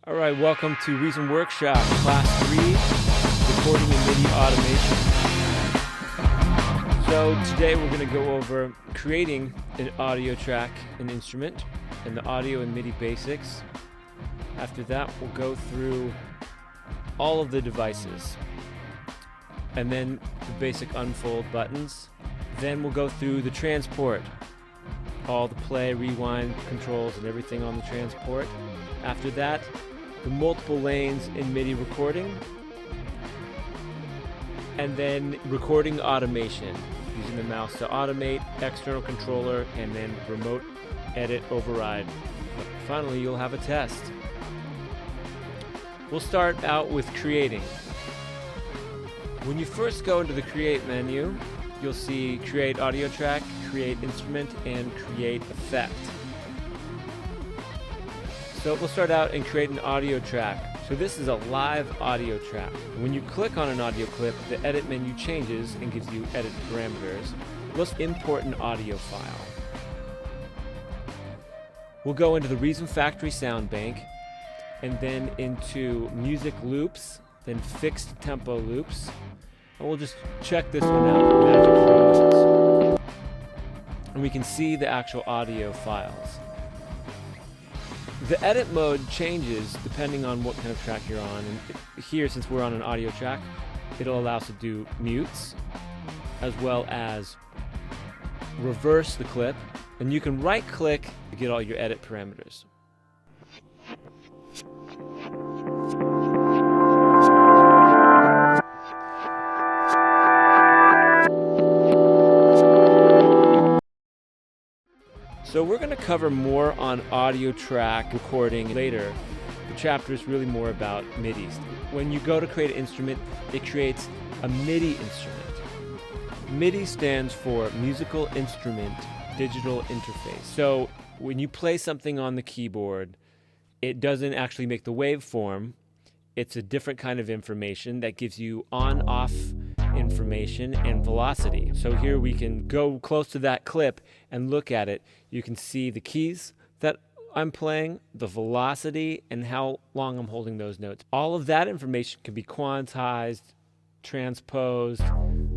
All right, welcome to Reason Workshop, Class 3, Recording and MIDI Automation. So today we're going to go over creating an audio track, an instrument, and the audio and MIDI basics. After that, we'll go through all of the devices, and then the basic unfold buttons. Then we'll go through the transport, all the play, rewind controls, and everything on the transport. After that, the multiple lanes in MIDI recording, and then recording automation, using the mouse to automate, external controller, and then remote edit override. Finally, you'll have a test. We'll start out with creating. When you first go into the Create menu, you'll see Create Audio Track, Create Instrument, and Create Effect. So we'll start out and create an audio track. So this is a live audio track. When you click on an audio clip, the edit menu changes and gives you edit parameters. Let's import an audio file. We'll go into the Reason Factory Sound Bank, and then into Music Loops, then Fixed Tempo Loops. And we'll just check this one out, Magic Roses. And we can see the actual audio files. The edit mode changes depending on what kind of track you're on. And here, since we're on an audio track, it'll allow us to do mutes, as well as reverse the clip. And you can right-click to get all your edit parameters. So we're going to cover more on audio track recording later. The chapter is really more about MIDI. When you go to create an instrument, it creates a MIDI instrument. MIDI stands for Musical Instrument Digital Interface. So when you play something on the keyboard, it doesn't actually make the waveform. It's a different kind of information that gives you on-off information and velocity. So here we can go close to that clip and look at it. You can see the keys that I'm playing, the velocity, and how long I'm holding those notes. All of that information can be quantized, transposed.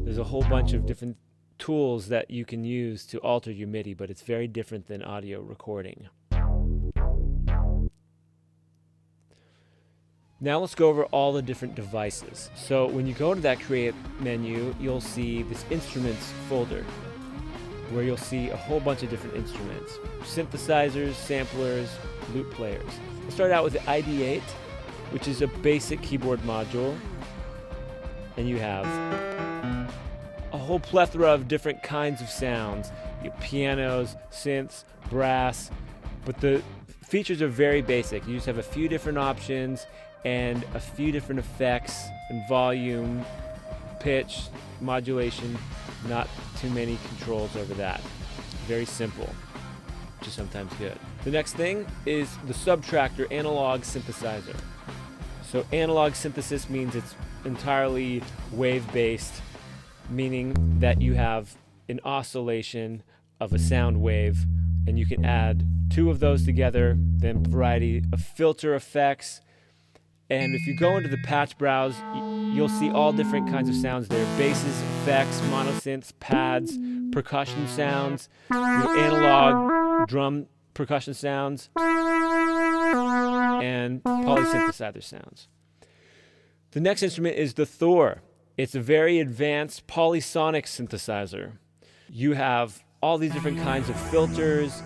There's a whole bunch of different tools that you can use to alter your MIDI, but it's very different than audio recording. Now let's go over all the different devices. So when you go into that Create menu, you'll see this Instruments folder, where you'll see a whole bunch of different instruments. Synthesizers, samplers, loop players. We'll start out with the ID8, which is a basic keyboard module. And you have a whole plethora of different kinds of sounds. You have pianos, synths, brass, but the features are very basic. You just have a few different options and a few different effects and volume, pitch, modulation, not too many controls over that. Very simple, which is sometimes good. The next thing is the Subtractor Analog Synthesizer. So analog synthesis means it's entirely wave-based, meaning that you have an oscillation of a sound wave, and you can add two of those together, then a variety of filter effects. And if you go into the patch browse, you'll see all different kinds of sounds there. Basses, effects, monosynths, pads, percussion sounds, analog drum percussion sounds, and polysynthesizer sounds. The next instrument is the Thor. It's a very advanced polysonic synthesizer. You have all these different kinds of filters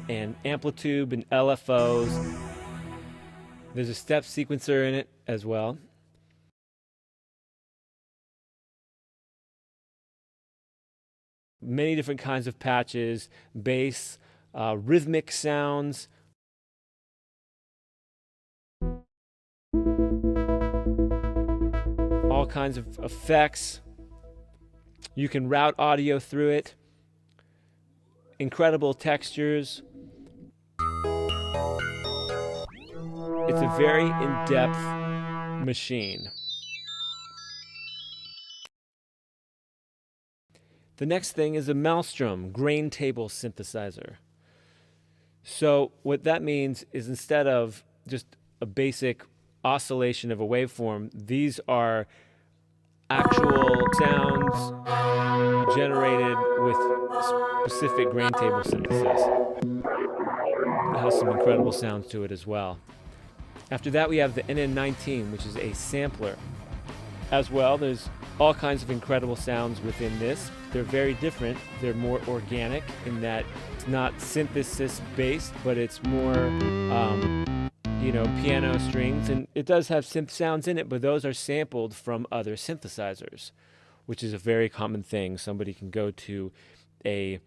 and amplitude and LFOs. There's a step sequencer in it as well. Many different kinds of patches, bass, rhythmic sounds. All kinds of effects. You can route audio through it. Incredible textures. It's a very in-depth machine. The next thing is a Maelstrom grain table synthesizer. So what that means is instead of just a basic oscillation of a waveform. These are actual sounds generated with specific grain table synthesis. It has some incredible sounds to it as well. After that, we have the NN19, which is a sampler. As well, there's all kinds of incredible sounds within this. They're very different. They're more organic in that it's not synthesis based, but it's more, piano strings. And it does have synth sounds in it, but those are sampled from other synthesizers, which is a very common thing. Somebody can go to a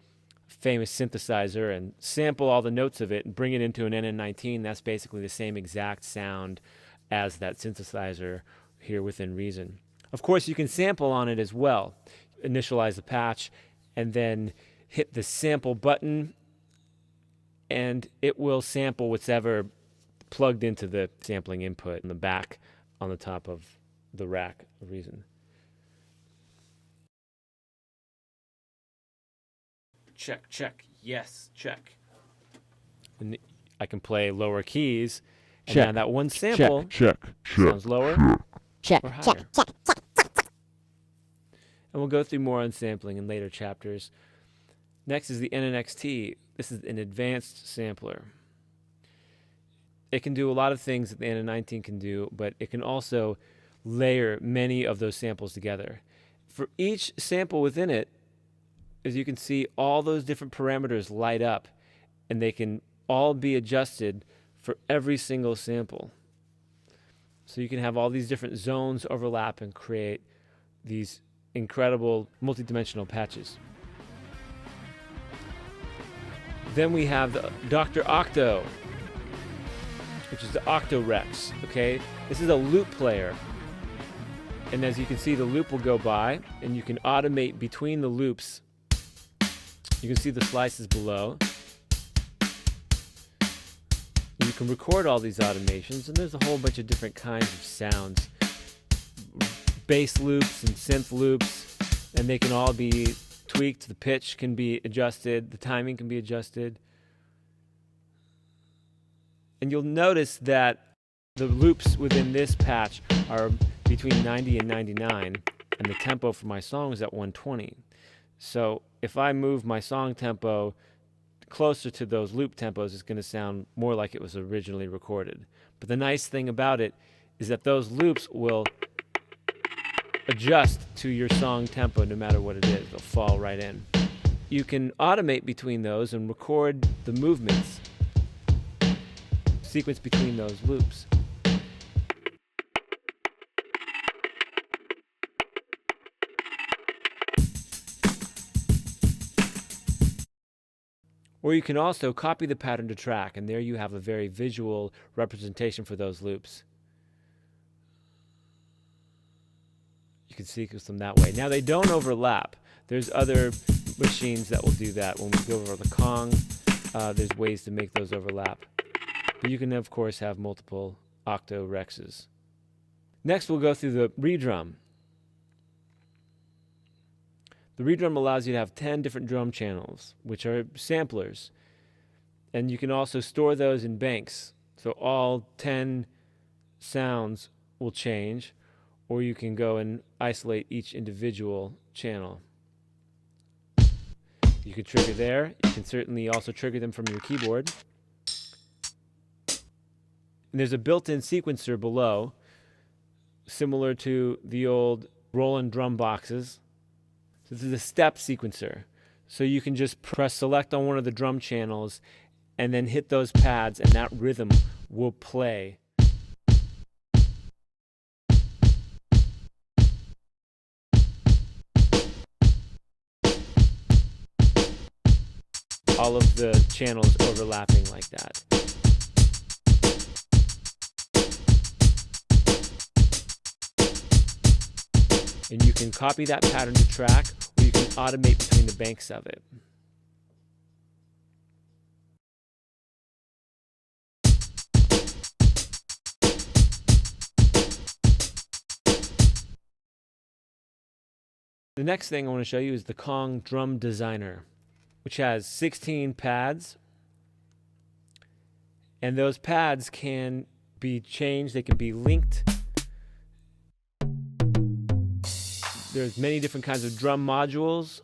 famous synthesizer and sample all the notes of it and bring it into an NN19. That's basically the same exact sound as that synthesizer here within Reason. Of course, you can sample on it as well. Initialize the patch and then hit the sample button, and it will sample whatever plugged into the sampling input in the back on the top of the rack of Reason. Check, check, yes, check. And I can play lower keys, and now that one sample sounds lower or higher. And we'll go through more on sampling in later chapters. Next is the NNXT. This is an advanced sampler. It can do a lot of things that the NN19 can do, but it can also layer many of those samples together. For each sample within it, as you can see, all those different parameters light up, and they can all be adjusted for every single sample. So you can have all these different zones overlap and create these incredible multidimensional patches. Then we have the Dr. Octo, which is the Octo-Rex. Okay, this is a loop player. And as you can see, the loop will go by, and you can automate between the loops. You can see the slices below. You can record all these automations, and there's a whole bunch of different kinds of sounds. Bass loops and synth loops, and they can all be tweaked. The pitch can be adjusted, the timing can be adjusted. And you'll notice that the loops within this patch are between 90 and 99, and the tempo for my song is at 120. So if I move my song tempo closer to those loop tempos, it's going to sound more like it was originally recorded. But the nice thing about it is that those loops will adjust to your song tempo no matter what it is. They'll fall right in. You can automate between those and record the movements, sequence between those loops. Or you can also copy the pattern to track, and there you have a very visual representation for those loops. You can sequence them that way. Now they don't overlap. There's other machines that will do that. When we go over the Kong, there's ways to make those overlap. But you can, of course, have multiple Octo-Rexes. Next, we'll go through the redrum. The redrum allows you to have 10 different drum channels, which are samplers. And you can also store those in banks. So all 10 sounds will change, or you can go and isolate each individual channel. You can trigger there. You can certainly also trigger them from your keyboard. And there's a built-in sequencer below, similar to the old Roland drum boxes. This is a step sequencer. So you can just press select on one of the drum channels and then hit those pads, and that rhythm will play. All of the channels overlapping like that. And you can copy that pattern to track, or you can automate between the banks of it. The next thing I want to show you is the Kong Drum Designer, which has 16 pads. And those pads can be changed, they can be linked. There's many different kinds of drum modules.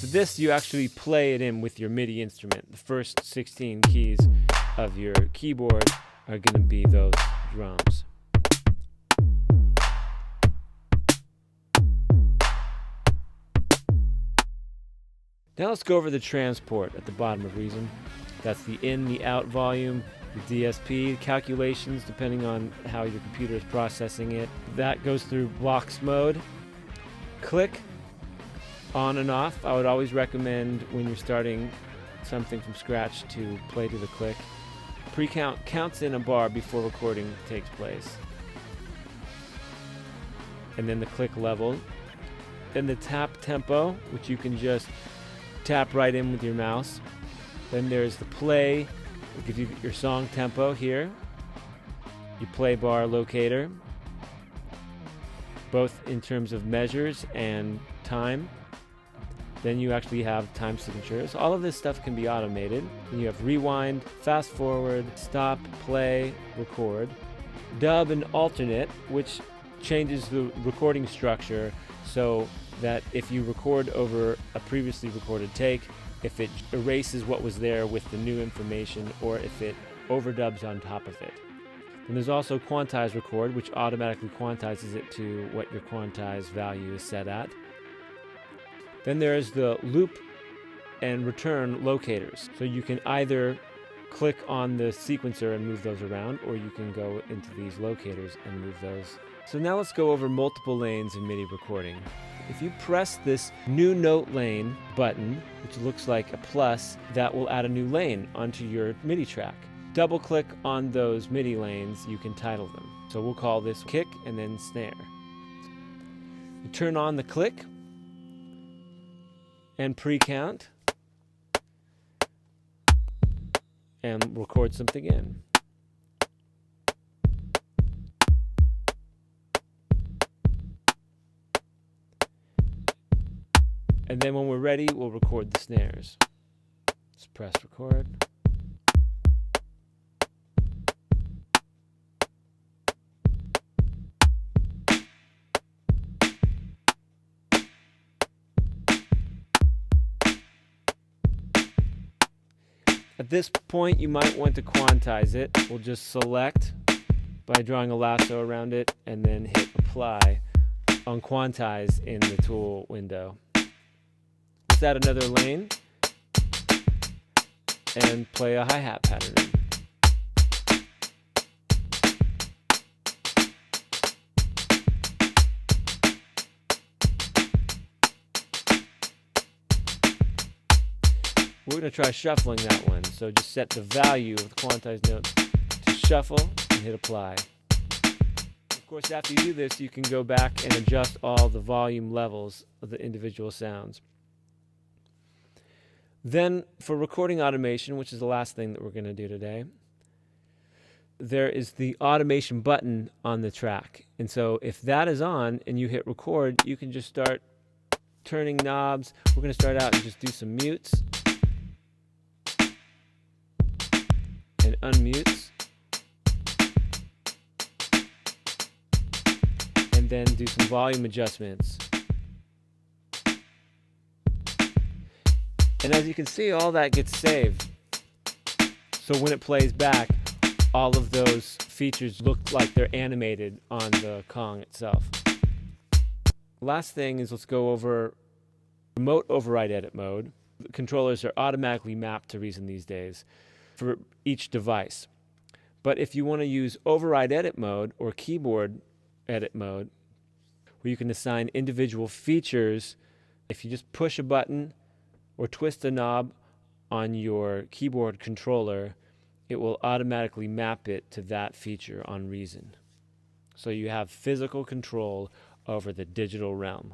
So this, you actually play it in with your MIDI instrument. The first 16 keys of your keyboard are going to be those drums. Now let's go over the transport at the bottom of Reason. That's the in, the out volume, the DSP, calculations depending on how your computer is processing it. That goes through box mode. Click, on and off. I would always recommend when you're starting something from scratch to play to the click. Pre-count counts in a bar before recording takes place. And then the click level. Then the tap tempo, which you can just tap right in with your mouse. Then there's the play, it gives you your song tempo here. Your play bar locator, both in terms of measures and time. Then you actually have time signatures. All of this stuff can be automated. Then you have rewind, fast forward, stop, play, record. Dub and alternate, which changes the recording structure so that if you record over a previously recorded take, if it erases what was there with the new information, or if it overdubs on top of it. And there's also quantize record, which automatically quantizes it to what your quantized value is set at. Then there's the loop and return locators. So you can either click on the sequencer and move those around, or you can go into these locators and move those. So now let's go over multiple lanes in MIDI recording. If you press this new note lane button, which looks like a plus, that will add a new lane onto your MIDI track. Double click on those MIDI lanes, you can title them. So we'll call this kick and then snare. You turn on the click and pre-count and record something in. And then when we're ready, we'll record the snares. Let's press record. At this point, you might want to quantize it. We'll just select by drawing a lasso around it and then hit apply on quantize in the tool window. Let's add another lane and play a hi-hat pattern in. We're going to try shuffling that one, so just set the value of the quantized note to shuffle and hit apply. Of course, after you do this, you can go back and adjust all the volume levels of the individual sounds. Then, for recording automation, which is the last thing that we're going to do today, there is the automation button on the track. And so if that is on and you hit record, you can just start turning knobs. We're going to start out and just do some mutes and unmutes, and then do some volume adjustments. And as you can see, all that gets saved. So when it plays back, all of those features look like they're animated on the Kong itself. Last thing is, let's go over remote override edit mode. The controllers are automatically mapped to Reason these days for each device. But if you want to use override edit mode or keyboard edit mode, where you can assign individual features, if you just push a button or twist a knob on your keyboard controller, it will automatically map it to that feature on Reason. So you have physical control over the digital realm.